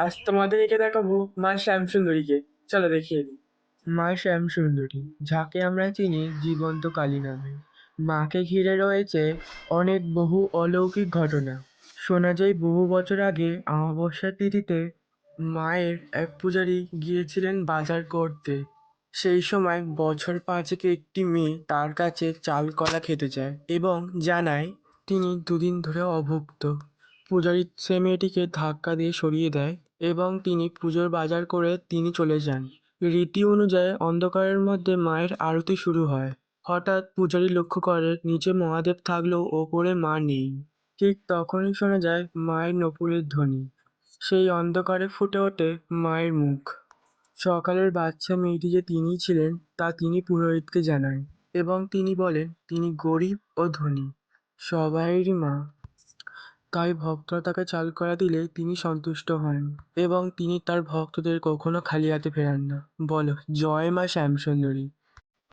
আজ তোমাদেরকে দেখাবো মা শ্যামসুন্দরীকে। চলো দেখিয়ে দিই। মা শ্যামসুন্দরী, যাকে আমরা চিনি জীবন্ত কালী নামে। মাকে ঘিরে রয়েছে অনেক বহু অলৌকিক ঘটনা। শোনা যায় বহু বছর আগে অমাবস্যার তিথিতে মায়ের এক পূজারী গিয়েছিলেন বাজার করতে। সেই সময় বছর পাঁচেক একটি মেয়ে তার কাছে চাল কলা খেতে চায় এবং জানায় তিনি দুদিন ধরে অভুক্ত। পূজারী সে মেয়েটিকে ধাক্কা দিয়ে সরিয়ে দেয় এবং তিনি পুজোর বাজার করে তিনি চলে যান। রীতি অনুযায়ী অন্ধকারের মধ্যে মায়ের আরতি শুরু হয়। হঠাৎ পূজারী লক্ষ্য করে নিচে মহাদেব থাকলেও ওপরে মা নেই। ঠিক তখনই শোনা যায় মায়ের নপুরের ধ্বনি। সেই অন্ধকারে ফুটে ওঠে মায়ের মুখ। সকালের বাচ্চা মেয়েটি যে তিনিই ছিলেন তা তিনি পুরোহিতকে জানান এবং তিনি বলেন তিনি গরিব ও ধনী সবাইয়েরই মা। তাই ভক্তরা তাকে চাল কলা দিলে তিনি সন্তুষ্ট হন এবং তিনি তার ভক্তদের কখনো খালি হাতে ফেরান না। বলো জয় মা শ্যামসুন্দরী।